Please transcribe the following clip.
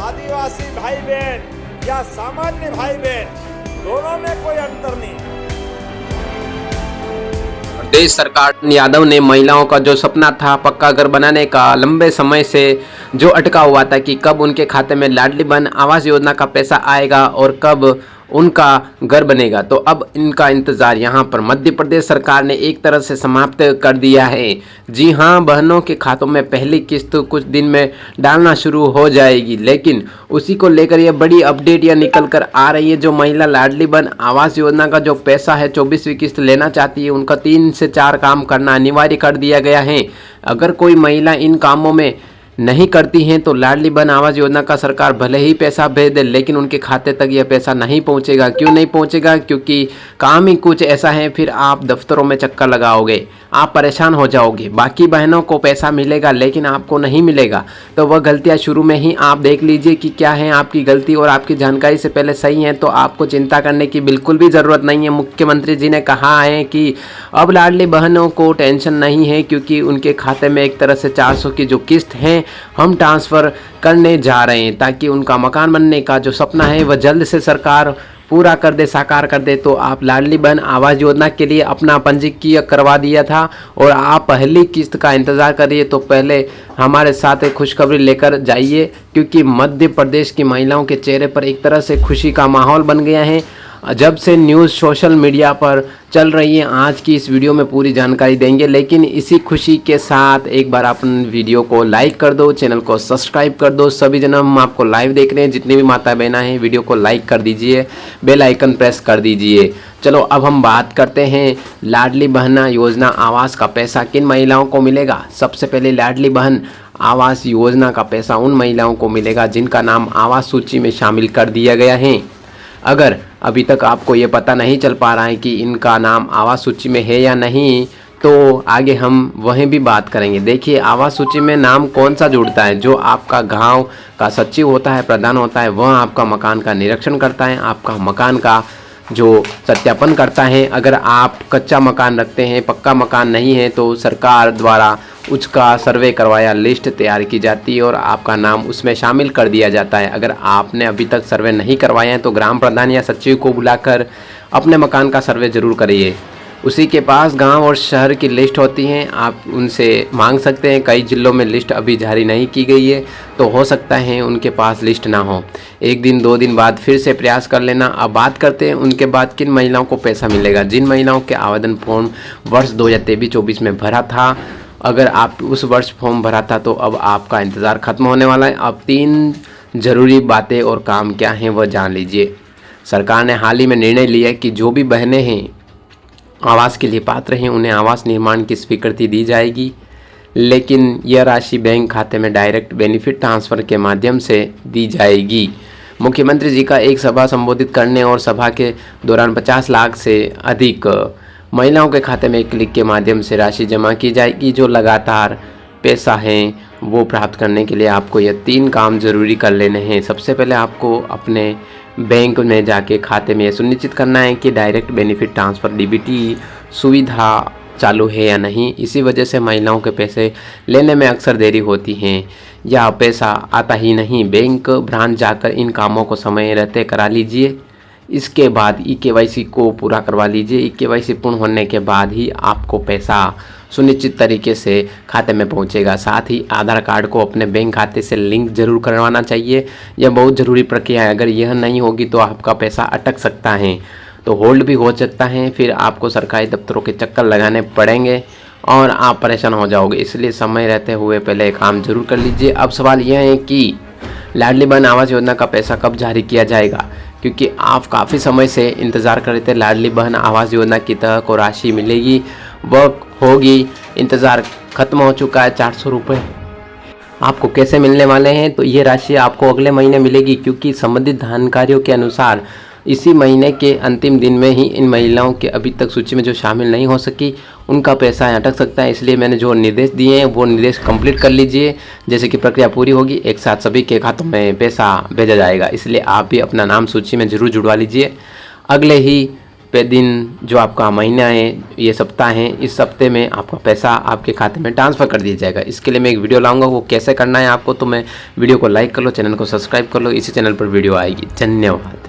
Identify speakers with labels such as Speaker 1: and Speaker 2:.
Speaker 1: आदिवासी भाई बहन या सामान्य भाई बहन, दोनों में कोई अंतर नहीं।
Speaker 2: प्रदेश सरकार यादव ने महिलाओं का जो सपना था पक्का घर बनाने का, लंबे समय से जो अटका हुआ था कि कब उनके खाते में लाडली बहन आवास योजना का पैसा आएगा और कब उनका घर बनेगा, तो अब इनका इंतज़ार यहाँ पर मध्य प्रदेश सरकार ने एक तरह से समाप्त कर दिया है। जी हाँ, बहनों के खातों में पहली किस्त कुछ दिन में डालना शुरू हो जाएगी, लेकिन उसी को लेकर यह बड़ी अपडेट यह निकल कर आ रही है। जो महिला लाडली बहन आवास योजना का जो पैसा है 24वीं किस्त लेना चाहती है, उनका 3 से 4 काम करना अनिवार्य कर दिया गया है। अगर कोई महिला इन कामों में नहीं करती हैं तो लाडली बहन आवास योजना का सरकार भले ही पैसा भेज दे, लेकिन उनके खाते तक यह पैसा नहीं पहुंचेगा। क्यों नहीं पहुंचेगा? क्योंकि काम ही कुछ ऐसा है, फिर आप दफ्तरों में चक्कर लगाओगे, आप परेशान हो जाओगे। बाकी बहनों को पैसा मिलेगा लेकिन आपको नहीं मिलेगा, तो वह गलतियां शुरू में ही आप देख लीजिए कि क्या है आपकी गलती, और आपकी जानकारी से पहले सही है तो आपको चिंता करने की बिल्कुल भी ज़रूरत नहीं है। मुख्यमंत्री जी ने कहा है कि अब लाडली बहनों को टेंशन नहीं है, क्योंकि उनके खाते में एक तरह से 400 की जो किस्त है हम ट्रांसफ़र करने जा रहे हैं, ताकि उनका मकान बनने का जो सपना है वह जल्द से सरकार पूरा कर दे, साकार कर दे। तो आप लाडली बहन आवास योजना के लिए अपना पंजीकरण करवा दिया था और आप पहली किस्त का इंतज़ार करिए, तो पहले हमारे साथ एक खुशखबरी लेकर जाइए, क्योंकि मध्य प्रदेश की महिलाओं के चेहरे पर एक तरह से खुशी का माहौल बन गया है। जब से न्यूज़ सोशल मीडिया पर चल रही है, आज की इस वीडियो में पूरी जानकारी देंगे, लेकिन इसी खुशी के साथ एक बार आप वीडियो को लाइक कर दो, चैनल को सब्सक्राइब कर दो। सभी जन हम आपको लाइव देख रहे हैं, जितने भी माता बहना हैं वीडियो को लाइक कर दीजिए, बेल आइकन प्रेस कर दीजिए। चलो अब हम बात करते हैं लाडली बहन योजना आवास का पैसा किन महिलाओं को मिलेगा। सबसे पहले लाडली बहन आवास योजना का पैसा उन महिलाओं को मिलेगा जिनका नाम आवास सूची में शामिल कर दिया गया है। अगर अभी तक आपको ये पता नहीं चल पा रहा है कि इनका नाम आवास सूची में है या नहीं, तो आगे हम वहीं भी बात करेंगे। देखिए, आवास सूची में नाम कौन सा जुड़ता है? जो आपका गांव का सचिव होता है, प्रधान होता है, वह आपका मकान का निरीक्षण करता है, आपका मकान का जो सत्यापन करता है। अगर आप कच्चा मकान रखते हैं, पक्का मकान नहीं है, तो सरकार द्वारा उसका सर्वे करवाया लिस्ट तैयार की जाती है और आपका नाम उसमें शामिल कर दिया जाता है। अगर आपने अभी तक सर्वे नहीं करवाया है तो ग्राम प्रधान या सचिव को बुलाकर अपने मकान का सर्वे ज़रूर करिए। उसी के पास गांव और शहर की लिस्ट होती हैं, आप उनसे मांग सकते हैं। कई जिलों में लिस्ट अभी जारी नहीं की गई है, तो हो सकता है उनके पास लिस्ट ना हो। 1 दिन 2 दिन बाद फिर से प्रयास कर लेना। अब बात करते हैं उनके बाद किन महिलाओं को पैसा मिलेगा। जिन महिलाओं के आवेदन फॉर्म वर्ष 2023-24 में भरा था, अगर आप उस वर्ष फॉर्म भरा था तो अब आपका इंतज़ार ख़त्म होने वाला है। अब 3 ज़रूरी बातें और काम क्या हैं वह जान लीजिए। सरकार ने हाल ही में निर्णय लिया कि जो भी बहनें हैं आवास के लिए पात्र हैं, उन्हें आवास निर्माण की स्वीकृति दी जाएगी, लेकिन यह राशि बैंक खाते में डायरेक्ट बेनिफिट ट्रांसफ़र के माध्यम से दी जाएगी। मुख्यमंत्री जी का एक सभा संबोधित करने और सभा के दौरान 50 लाख से अधिक महिलाओं के खाते में एक क्लिक के माध्यम से राशि जमा की जाएगी। जो लगातार पैसा है वो प्राप्त करने के लिए आपको यह 3 काम जरूरी कर लेने हैं। सबसे पहले आपको अपने बैंक में जाके खाते में यह सुनिश्चित करना है कि डायरेक्ट बेनिफिट ट्रांसफ़र डीबीटी सुविधा चालू है या नहीं। इसी वजह से महिलाओं के पैसे लेने में अक्सर देरी होती हैं या पैसा आता ही नहीं। बैंक ब्रांच जाकर इन कामों को समय रहते करा लीजिए। इसके बाद ई-केवाईसी को पूरा करवा लीजिए। ई-केवाईसी पूर्ण होने के बाद ही आपको पैसा सुनिश्चित तरीके से खाते में पहुंचेगा। साथ ही आधार कार्ड को अपने बैंक खाते से लिंक जरूर करवाना चाहिए। यह बहुत ज़रूरी प्रक्रिया है। अगर यह नहीं होगी तो आपका पैसा अटक सकता है, तो होल्ड भी हो सकता है, फिर आपको सरकारी दफ्तरों के चक्कर लगाने पड़ेंगे और आप परेशान हो जाओगे। इसलिए समय रहते हुए पहले काम जरूर कर लीजिए। अब सवाल यह है कि लाडली बहन आवास योजना का पैसा कब जारी किया जाएगा, क्योंकि आप काफ़ी समय से इंतज़ार कर रहे थे। लाडली बहन आवास योजना की तक को राशि मिलेगी, वह होगी, इंतज़ार ख़त्म हो चुका है। 400 रुपये आपको कैसे मिलने वाले हैं? तो ये राशि आपको अगले महीने मिलेगी, क्योंकि संबंधित जानकारियों के अनुसार इसी महीने के अंतिम दिन में ही इन महिलाओं के अभी तक सूची में जो शामिल नहीं हो सकी उनका पैसा अटक सकता है। इसलिए मैंने जो निर्देश दिए हैं वो निर्देश कंप्लीट कर लीजिए। जैसे कि प्रक्रिया पूरी होगी एक साथ सभी के खातों में पैसा भेजा जाएगा। इसलिए आप भी अपना नाम सूची में ज़रूर जुड़वा लीजिए। अगले ही पे दिन जो आपका महीना है, ये सप्ताह है, इस हफ्ते में आपका पैसा आपके खाते में ट्रांसफ़र कर दिया जाएगा। इसके लिए मैं एक वीडियो लाऊंगा, वो कैसे करना है आपको, तो मैं वीडियो को लाइक कर लो, चैनल को सब्सक्राइब कर लो, इसी चैनल पर वीडियो आएगी। धन्यवाद।